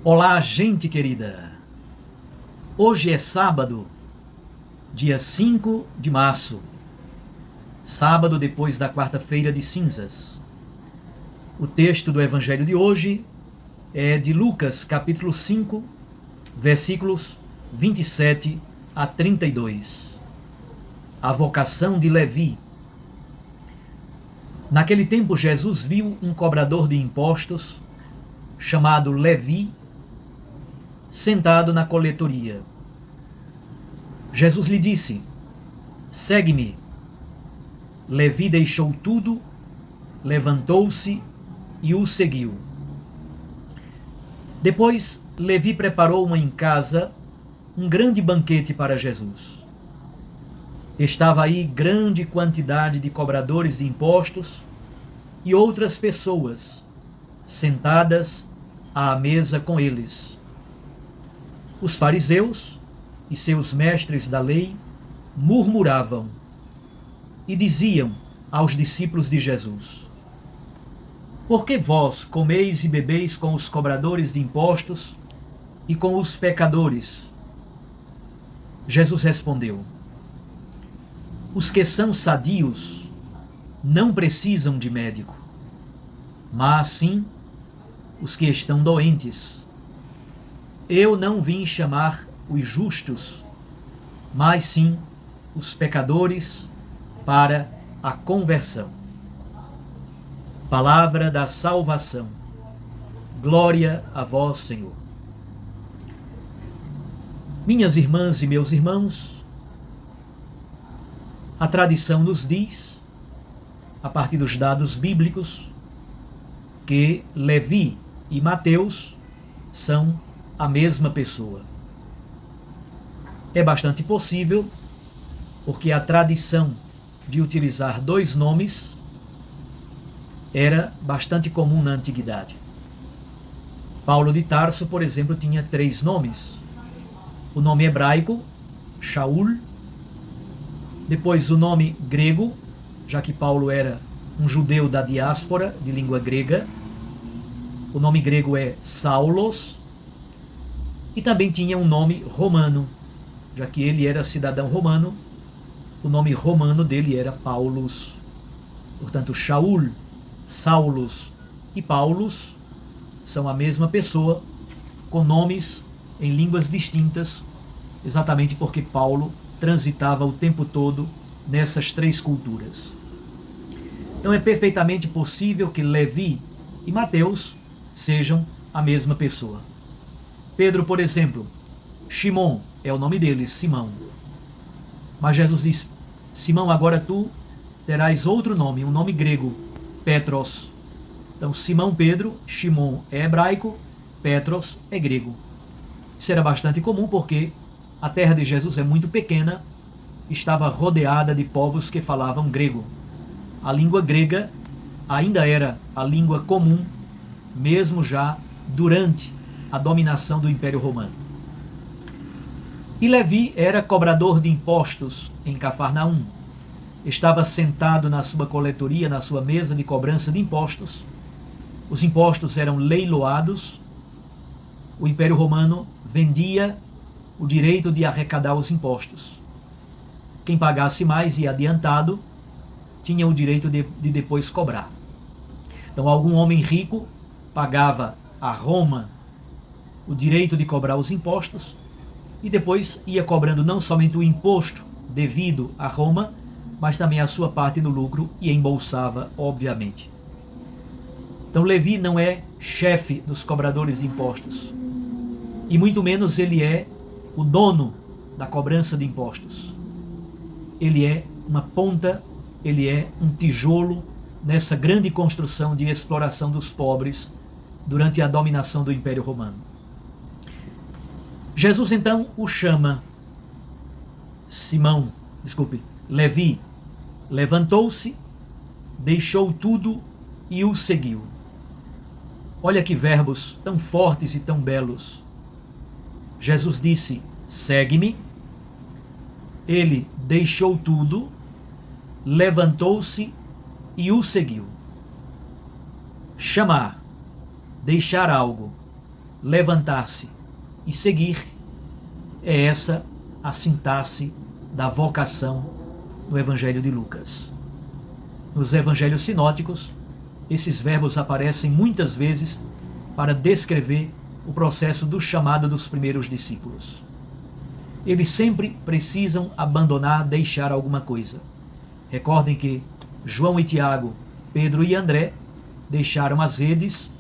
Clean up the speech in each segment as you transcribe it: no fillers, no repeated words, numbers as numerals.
Olá, gente querida! Hoje é sábado, dia 5 de março, sábado depois da quarta-feira de cinzas. O texto do evangelho de hoje é de Lucas, capítulo 5, versículos 27 a 32. A vocação de Levi. Naquele tempo, Jesus viu um cobrador de impostos, chamado Levi, sentado na coletoria. Jesus lhe disse: segue-me. Levi deixou tudo, levantou-se e o seguiu. Depois, Levi preparou em casa um grande banquete para Jesus. Estava aí grande quantidade de cobradores de impostos e outras pessoas sentadas à mesa com eles. Os fariseus e seus mestres da lei murmuravam e diziam aos discípulos de Jesus: por que vós comeis e bebeis com os cobradores de impostos e com os pecadores? Jesus respondeu: os que são sadios não precisam de médico, mas sim os que estão doentes. Eu não vim chamar os justos, mas sim os pecadores para a conversão. Palavra da salvação. Glória a vós, Senhor. Minhas irmãs e meus irmãos, a tradição nos diz, a partir dos dados bíblicos, que Levi e Mateus são a mesma pessoa. É bastante possível, porque a tradição de utilizar dois nomes era bastante comum na antiguidade. Paulo de Tarso, por exemplo, tinha 3 nomes. O nome hebraico, Shaul, depois o nome grego, já que Paulo era um judeu da diáspora de língua grega, o nome grego é Saulos, e também tinha um nome romano, já que ele era cidadão romano, o nome romano dele era Paulus. Portanto, Shaul, Saulos e Paulus são a mesma pessoa, com nomes em línguas distintas, exatamente porque Paulo transitava o tempo todo nessas 3 culturas. Então é perfeitamente possível que Levi e Mateus sejam a mesma pessoa. Pedro, por exemplo, Shimon é o nome dele, Simão. Mas Jesus diz: Simão, agora tu terás outro nome, um nome grego, Petros. Então, Simão Pedro, Shimon é hebraico, Petros é grego. Isso era bastante comum porque a terra de Jesus é muito pequena, estava rodeada de povos que falavam grego. A língua grega ainda era a língua comum, mesmo já durante a dominação do Império Romano. E Levi era cobrador de impostos em Cafarnaum. Estava sentado na sua coletoria, na sua mesa de cobrança de impostos. Os impostos eram leiloados. O Império Romano vendia o direito de arrecadar os impostos. Quem pagasse mais e adiantado tinha o direito de depois cobrar. Então, algum homem rico pagava a Roma o direito de cobrar os impostos e depois ia cobrando não somente o imposto devido a Roma, mas também a sua parte no lucro e embolsava, obviamente. Então, Levi não é chefe dos cobradores de impostos e muito menos ele é o dono da cobrança de impostos. Ele é uma ponta, ele é um tijolo nessa grande construção de exploração dos pobres durante a dominação do Império Romano. Jesus então o chama. Levi levantou-se, deixou tudo e o seguiu. Olha que verbos tão fortes e tão belos. Jesus disse: segue-me. Ele deixou tudo, levantou-se e o seguiu. Chamar, deixar algo, levantar-se e seguir, é essa a sintaxe da vocação no Evangelho de Lucas. Nos Evangelhos sinóticos, esses verbos aparecem muitas vezes para descrever o processo do chamado dos primeiros discípulos. Eles sempre precisam abandonar, deixar alguma coisa. Recordem que João e Tiago, Pedro e André deixaram as redes,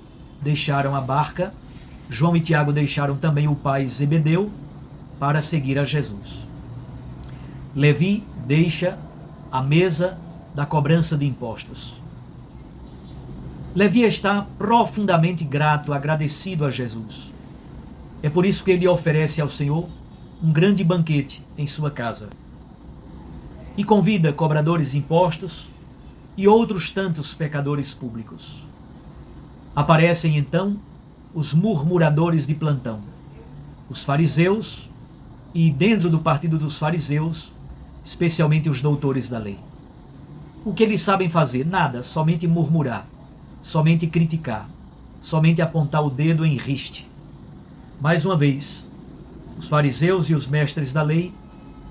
deixaram a barca. João e Tiago deixaram também o pai Zebedeu para seguir a Jesus. Levi deixa a mesa da cobrança de impostos. Levi está profundamente grato, agradecido a Jesus. É por isso que ele oferece ao Senhor um grande banquete em sua casa. E convida cobradores de impostos e outros tantos pecadores públicos. Aparecem então os murmuradores de plantão, os fariseus e, dentro do partido dos fariseus, especialmente os doutores da lei. O que eles sabem fazer? Nada, somente murmurar, somente criticar, somente apontar o dedo em riste. Mais uma vez, os fariseus e os mestres da lei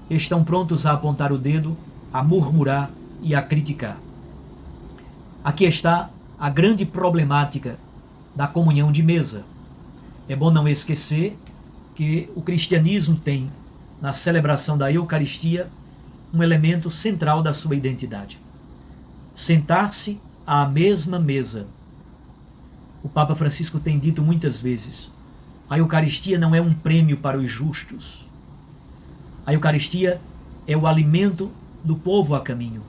estão prontos a apontar o dedo, a murmurar e a criticar. Aqui está a grande problemática da comunhão de mesa. É bom não esquecer que o cristianismo tem, na celebração da Eucaristia, um elemento central da sua identidade: sentar-se à mesma mesa. O Papa Francisco tem dito muitas vezes: a Eucaristia não é um prêmio para os justos. A Eucaristia é o alimento do povo a caminho.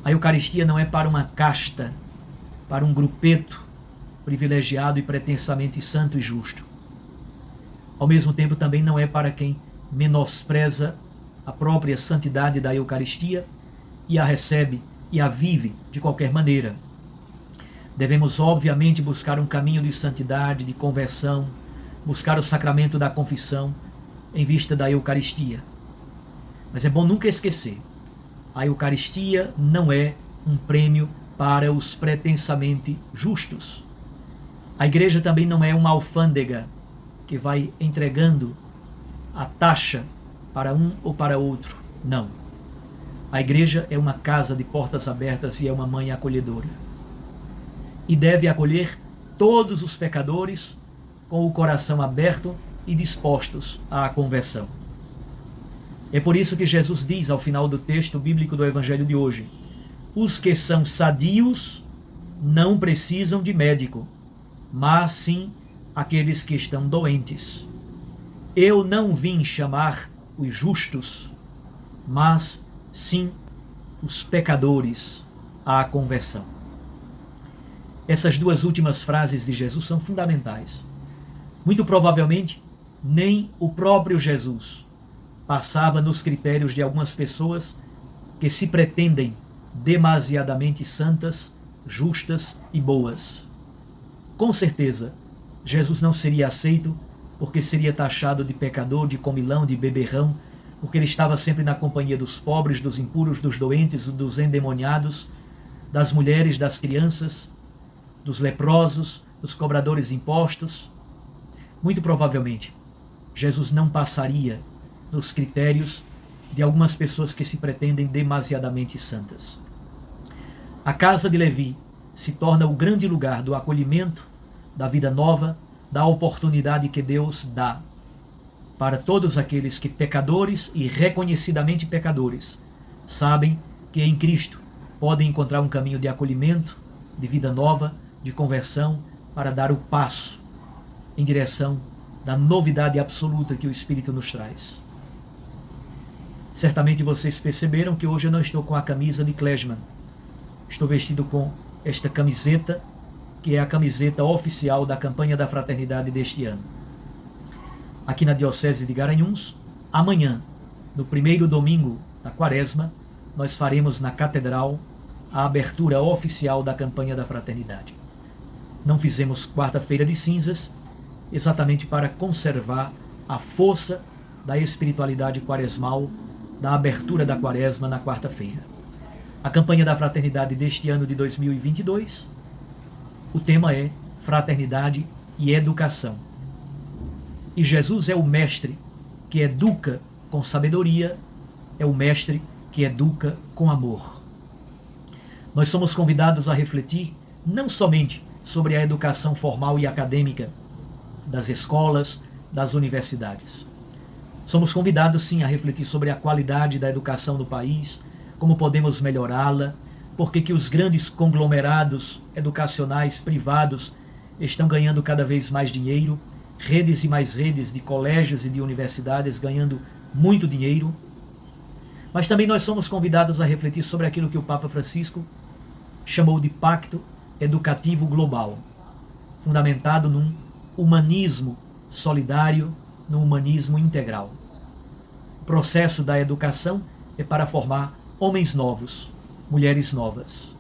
A Eucaristia não é para uma casta, para um grupeto privilegiado e pretensamente santo e justo. Ao mesmo tempo, também não é para quem menospreza a própria santidade da Eucaristia e a recebe e a vive de qualquer maneira. Devemos, obviamente, buscar um caminho de santidade, de conversão, buscar o sacramento da confissão em vista da Eucaristia. Mas é bom nunca esquecer: a Eucaristia não é um prêmio para os pretensamente justos. A Igreja também não é uma alfândega que vai entregando a taxa para um ou para outro. Não. A Igreja é uma casa de portas abertas e é uma mãe acolhedora. E deve acolher todos os pecadores com o coração aberto e dispostos à conversão. É por isso que Jesus diz ao final do texto bíblico do Evangelho de hoje: os que são sadios não precisam de médico, mas sim aqueles que estão doentes. Eu não vim chamar os justos, mas sim os pecadores à conversão. Essas duas últimas frases de Jesus são fundamentais. Muito provavelmente, nem o próprio Jesus passava nos critérios de algumas pessoas que se pretendem demasiadamente santas, justas e boas. Com certeza, Jesus não seria aceito porque seria taxado de pecador, de comilão, de beberrão, porque ele estava sempre na companhia dos pobres, dos impuros, dos doentes, dos endemoniados, das mulheres, das crianças, dos leprosos, dos cobradores de impostos. Muito provavelmente, Jesus não passaria nos critérios de algumas pessoas que se pretendem demasiadamente santas. A casa de Levi se torna o grande lugar do acolhimento, da vida nova, da oportunidade que Deus dá para todos aqueles que, pecadores e reconhecidamente pecadores, sabem que em Cristo podem encontrar um caminho de acolhimento, de vida nova, de conversão, para dar o passo em direção da novidade absoluta que o Espírito nos traz. Certamente vocês perceberam que hoje eu não estou com a camisa de Klezmer. Estou vestido com esta camiseta, que é a camiseta oficial da campanha da fraternidade deste ano. Aqui na Diocese de Garanhuns, amanhã, no primeiro domingo da Quaresma, nós faremos na Catedral a abertura oficial da campanha da fraternidade. Não fizemos quarta-feira de cinzas, exatamente para conservar a força da espiritualidade quaresmal, da abertura da Quaresma na quarta-feira. A campanha da fraternidade deste ano de 2022, o tema é Fraternidade e educação. E Jesus é o mestre que educa com sabedoria, é o mestre que educa com amor. Nós somos convidados a refletir não somente sobre a educação formal e acadêmica das escolas, das universidades. Somos convidados sim a refletir sobre a qualidade da educação do país, como podemos melhorá-la, porque que os grandes conglomerados educacionais privados estão ganhando cada vez mais dinheiro, redes e mais redes de colégios e de universidades ganhando muito dinheiro. Mas também nós somos convidados a refletir sobre aquilo que o Papa Francisco chamou de Pacto Educativo Global, fundamentado num humanismo solidário, num humanismo integral. O processo da educação é para formar homens novos, mulheres novas.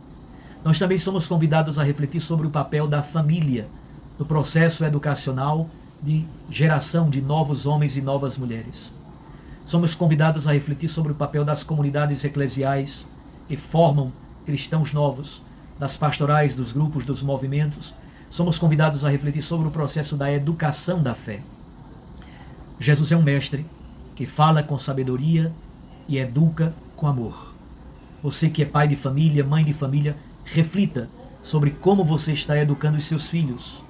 Nós também somos convidados a refletir sobre o papel da família no processo educacional de geração de novos homens e novas mulheres. Somos convidados a refletir sobre o papel das comunidades eclesiais que formam cristãos novos, das pastorais, dos grupos, dos movimentos. Somos convidados a refletir sobre o processo da educação da fé. Jesus é um mestre que fala com sabedoria e educa com amor. Você que é pai de família, mãe de família, reflita sobre como você está educando os seus filhos.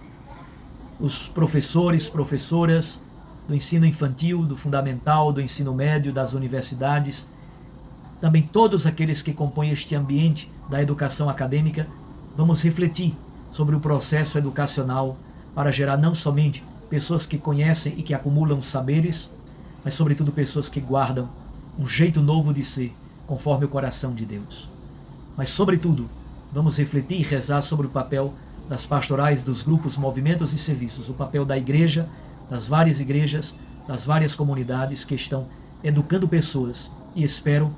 Os professores, professoras do ensino infantil, do fundamental, do ensino médio, das universidades, também todos aqueles que compõem este ambiente da educação acadêmica, vamos refletir sobre o processo educacional para gerar não somente pessoas que conhecem e que acumulam saberes, mas sobretudo pessoas que guardam um jeito novo de ser, conforme o coração de Deus. Mas sobretudo, vamos refletir e rezar sobre o papel das pastorais, dos grupos, movimentos e serviços, o papel da igreja, das várias igrejas, das várias comunidades que estão educando pessoas e espero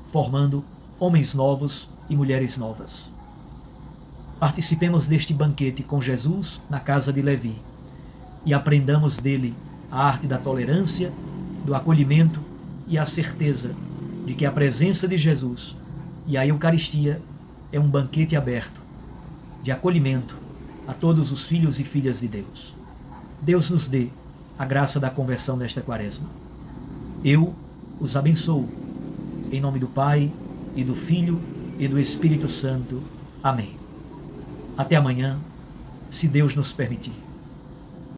formando homens novos e mulheres novas. Participemos deste banquete com Jesus na casa de Levi e aprendamos dele a arte da tolerância, do acolhimento e a certeza de que a presença de Jesus e a Eucaristia é um banquete aberto de acolhimento a todos os filhos e filhas de Deus. Deus nos dê a graça da conversão nesta quaresma. Eu os abençoo. Em nome do Pai, e do Filho, e do Espírito Santo. Amém. Até amanhã, se Deus nos permitir.